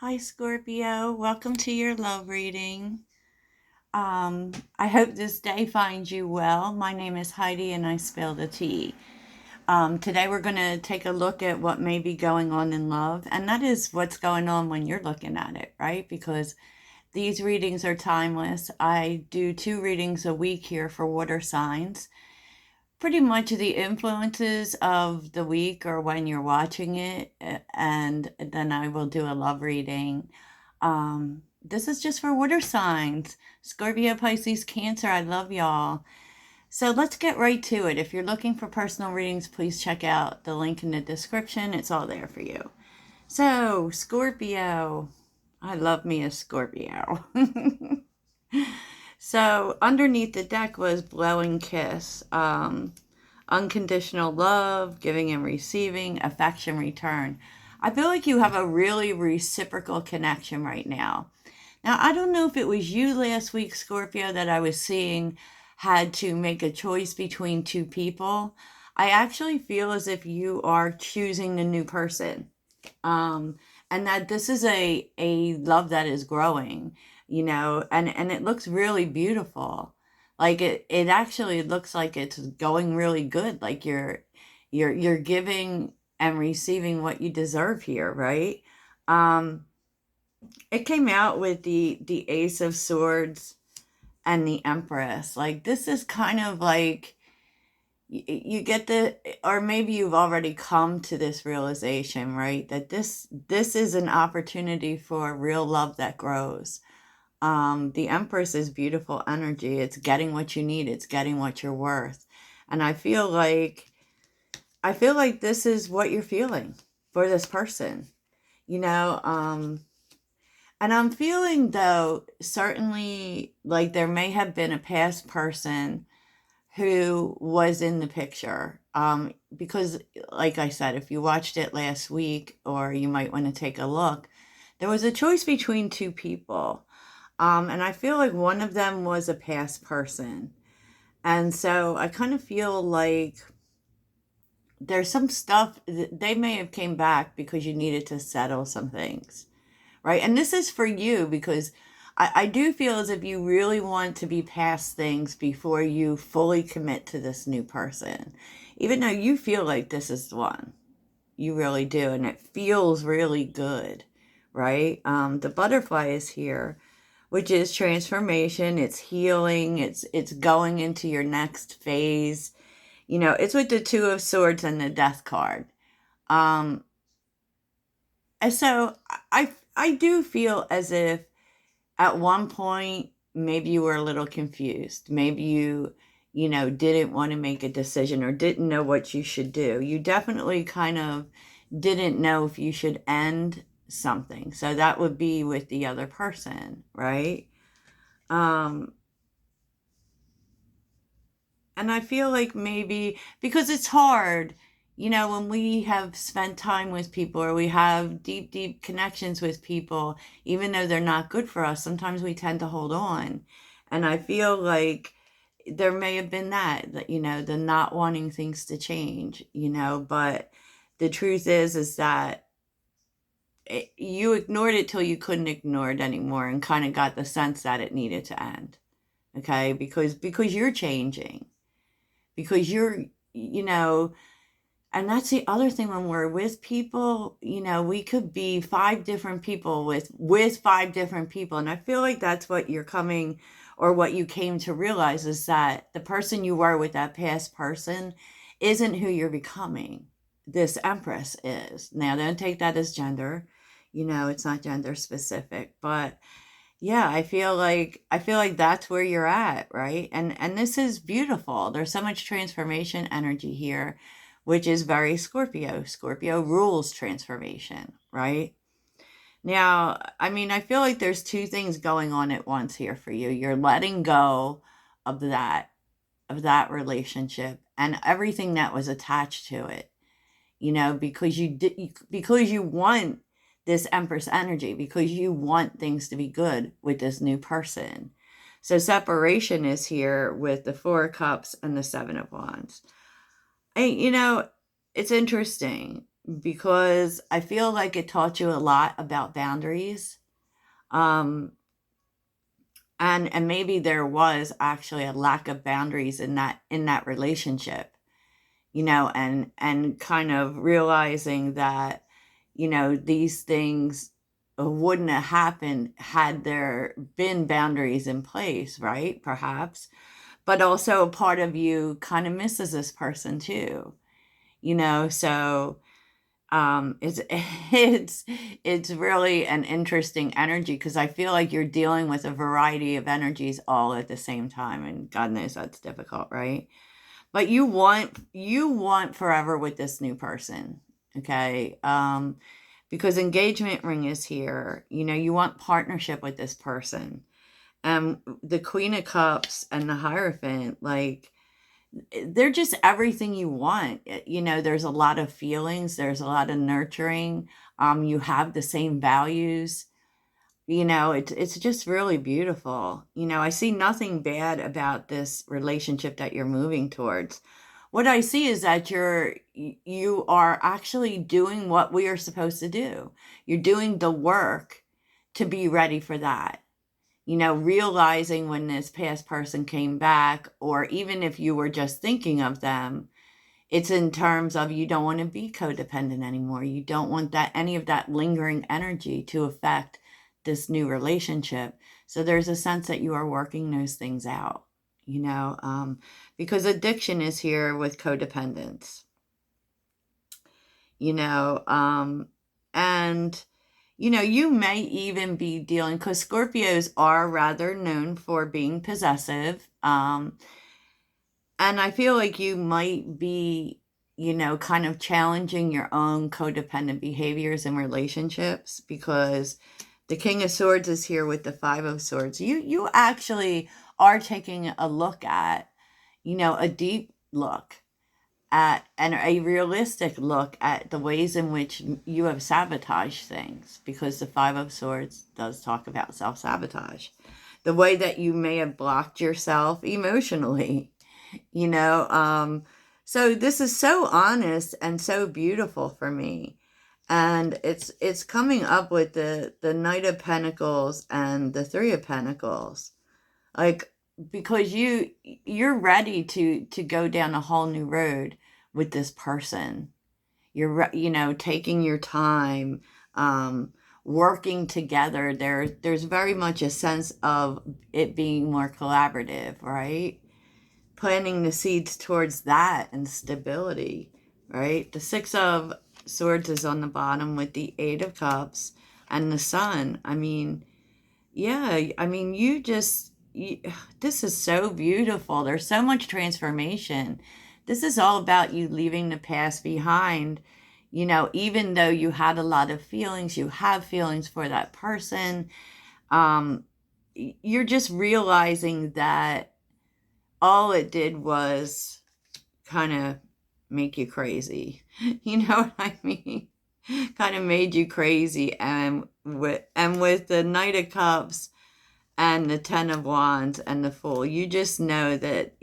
Hi, Scorpio. Welcome to your love reading. I hope this day finds you well. My name is Heidi and I spill the tea. Today we're going to take a look at what may be going on in love, and that is what's going on when you're looking at it, right? Because these readings are timeless. I do 2 readings a week here for water signs. Pretty much the influences of the week or when you're watching it, and then I will do a love reading. This is just for water signs. Scorpio, Pisces, Cancer, I love y'all. So let's get right to it. If you're looking for personal readings, please check out the link in the description. It's all there for you. So, Scorpio. I love me a Scorpio. So, underneath the deck was Blowing Kiss. Unconditional love, giving and receiving, affection return. I feel like you have a really reciprocal connection right now. Now, I don't know if it was you last week, Scorpio, that I was seeing had to make a choice between 2 people. I actually feel as if you are choosing the new person. And that this is a love that is growing, and it looks really beautiful. Like it actually looks like it's going really good. Like you're giving and receiving what you deserve here, right? Um, it came out with the Ace of Swords and the Empress. Like this is kind of like you get the, or maybe you've already come to this realization, right? That this is an opportunity for real love that grows. The Empress is beautiful energy. It's getting what you need. It's getting what you're worth. And I feel like this is what you're feeling for this person, you know. And I'm feeling, though, certainly like there may have been a past person who was in the picture. Because, like I said, if you watched it last week, or you might want to take a look, there was a choice between 2 people. And I feel like one of them was a past person. And so I kind of feel like there's some stuff they may have came back because you needed to settle some things, right? And this is for you because I do feel as if you really want to be past things before you fully commit to this new person, even though you feel like this is the one. You really do, and it feels really good, right? The butterfly is here, which is transformation. It's healing. It's going into your next phase. It's with the Two of Swords and the Death card. Um, and so I do feel as if at one point maybe you were a little confused. Maybe you didn't want to make a decision or didn't know what you should do. You definitely kind of didn't know if you should end something. So that would be with the other person, right? Um, and I feel like maybe because it's hard, when we have spent time with people or we have deep, deep connections with people, even though they're not good for us, sometimes we tend to hold on. And I feel like there may have been that, the not wanting things to change, but the truth is that you ignored it till you couldn't ignore it anymore and kind of got the sense that it needed to end. Okay, because you're changing, because you're, and that's the other thing. When we're with people, we could be 5 different people with 5 different people, and I feel like that's what you're coming, or what you came to realize, is that the person you were with that past person isn't who you're becoming. This Empress is. Now, don't take that as gender. It's not gender specific, but yeah, I feel like that's where you're at, right? And this is beautiful. There's so much transformation energy here, which is very Scorpio. Scorpio rules transformation, right? Now, I mean, I feel like there's 2 things going on at once here for you. You're letting go of that relationship and everything that was attached to it, because you want this Empress energy, because you want things to be good with this new person. So separation is here with the Four of Cups and the Seven of Wands. And it's interesting because I feel like it taught you a lot about boundaries. Um, and maybe there was actually a lack of boundaries in that relationship, and kind of realizing that, these things wouldn't have happened had there been boundaries in place, right? Perhaps. But also a part of you kind of misses this person too, so it's it's really an interesting energy, because I feel like you're dealing with a variety of energies all at the same time, and God knows that's difficult, right? But you want forever with this new person, okay? Because engagement ring is here. You want partnership with this person. The Queen of Cups and the Hierophant, like, they're just everything you want. There's a lot of feelings, there's a lot of nurturing. You have the same values. It's just really beautiful. I see nothing bad about this relationship that you're moving towards. What I see is that you are actually doing what we are supposed to do. You're doing the work to be ready for that. Realizing when this past person came back, or even if you were just thinking of them, it's in terms of you don't want to be codependent anymore. You don't want that any of that lingering energy to affect this new relationship. So there's a sense that you are working those things out, because addiction is here with codependence, and you may even be dealing, because Scorpios are rather known for being possessive. And I feel like you might be, kind of challenging your own codependent behaviors in relationships, because the King of Swords is here with the Five of Swords. You actually are taking a look at, a deep look at, and a realistic look at the ways in which you have sabotaged things, because the Five of Swords does talk about self-sabotage. The way that you may have blocked yourself emotionally, so this is so honest and so beautiful for me. And it's coming up with the Knight of Pentacles and the Three of Pentacles. Like, because you're ready to go down a whole new road with this person. You're taking your time, working together. There's very much a sense of it being more collaborative, right? Planting the seeds towards that and stability, right? The Six of Swords is on the bottom with the Eight of Cups and the Sun. Yeah, this is so beautiful. There's so much transformation. This is all about you leaving the past behind. Even though you had a lot of feelings, you have feelings for that person. You're just realizing that all it did was kind of make you crazy. You know what I mean? Kind of made you crazy. And with the Knight of Cups and the Ten of Wands and the Fool, you just know that,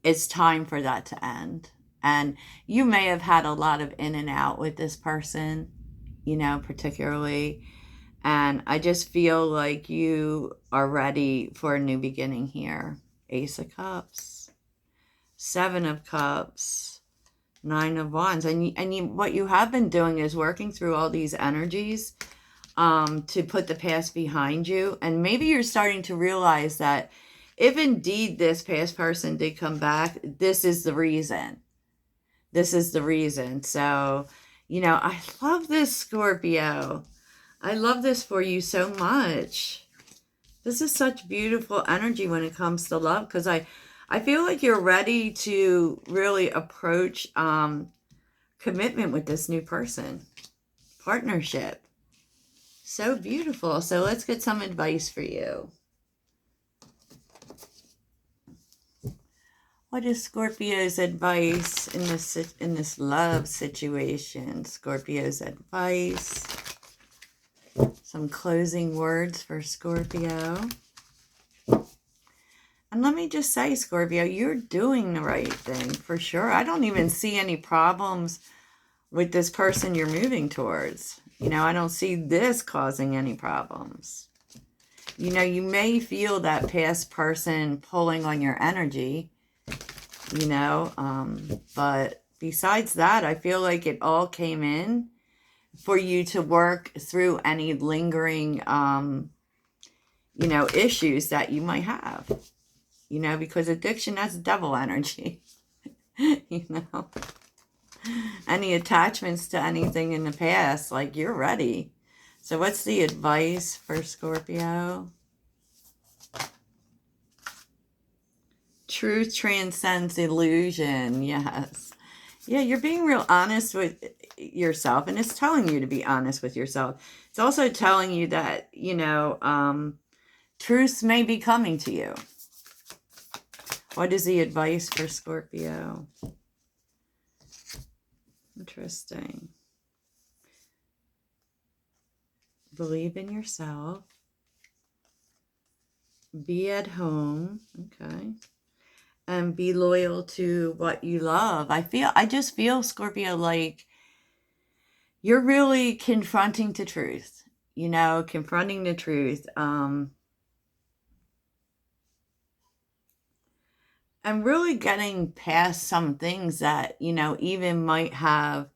it's time for that to end. And you may have had a lot of in and out with this person, particularly. And I just feel like you are ready for a new beginning here. Ace of Cups, Seven of Cups, Nine of Wands. What you have been doing is working through all these energies to put the past behind you. And maybe you're starting to realize that if indeed this past person did come back, this is the reason. This is the reason. So, I love this, Scorpio. I love this for you so much. This is such beautiful energy when it comes to love, because I feel like you're ready to really approach commitment with this new person. Partnership. So beautiful. So let's get some advice for you. What is Scorpio's advice in this love situation? Scorpio's advice. Some closing words for Scorpio. And let me just say, Scorpio, you're doing the right thing for sure. I don't even see any problems with this person you're moving towards. You know, I don't see this causing any problems. You know, you may feel that past person pulling on your energy, you know, but besides that, I feel like it all came in for you to work through any lingering, you know, issues that you might have, you know, because addiction, that's devil energy, you know. Any attachments to anything in the past, like, you're ready. So what's the advice for Scorpio? Truth transcends illusion. Yes. Yeah, you're being real honest with yourself, and it's telling you to be honest with yourself. It's also telling you that, you know, truths may be coming to you. What is the advice for Scorpio? Interesting. Believe in yourself. Be at home. Okay. And be loyal to what you love. I just feel, Scorpio, like you're really confronting the truth. You know, confronting the truth. And really getting past some things that, you know, even might have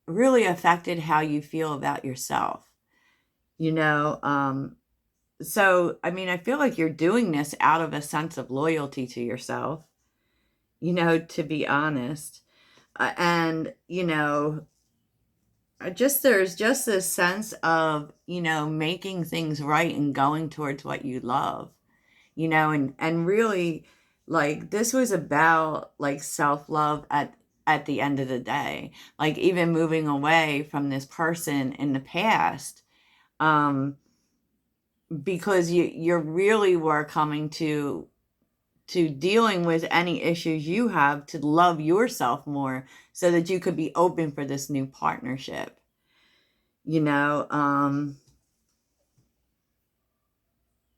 really affected how you feel about yourself. You know, so, I mean, I feel like you're doing this out of a sense of loyalty to yourself, you know, to be honest. And, you know, there's just this sense of, you know, making things right and going towards what you love, you know, and really, like, this was about, like, self-love at the end of the day. Like, even moving away from this person in the past, because you really were coming to dealing with any issues you have, to love yourself more so that you could be open for this new partnership, you know.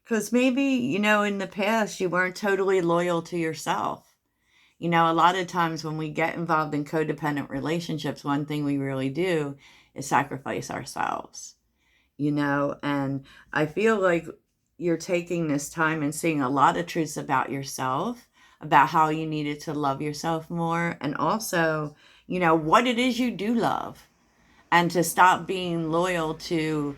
Because maybe, you know, in the past you weren't totally loyal to yourself. You know, a lot of times when we get involved in codependent relationships, one thing we really do is sacrifice ourselves, you know. And I feel like you're taking this time and seeing a lot of truths about yourself, about how you needed to love yourself more, and also, you know, what it is you do love, and to stop being loyal to,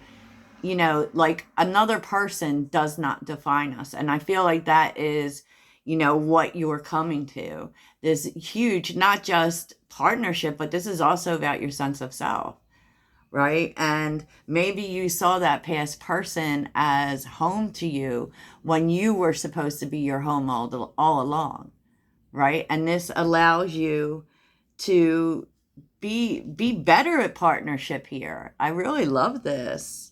you know, like, another person does not define us. And I feel like that is, you know, what you're coming to. This huge, not just partnership, but this is also about your sense of self, right? And maybe you saw that past person as home to you when you were supposed to be your home all along, right? And this allows you to be better at partnership here. I really love this.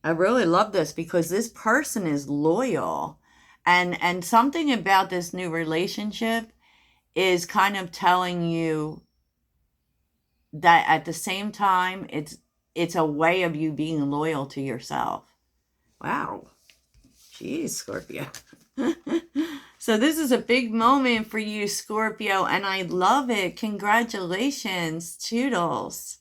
I really love this because this person is loyal, and something about this new relationship is kind of telling you that at the same time it's a way of you being loyal to yourself. Wow. Jeez, Scorpio. So this is a big moment for you, Scorpio, and I love it. Congratulations. Toodles.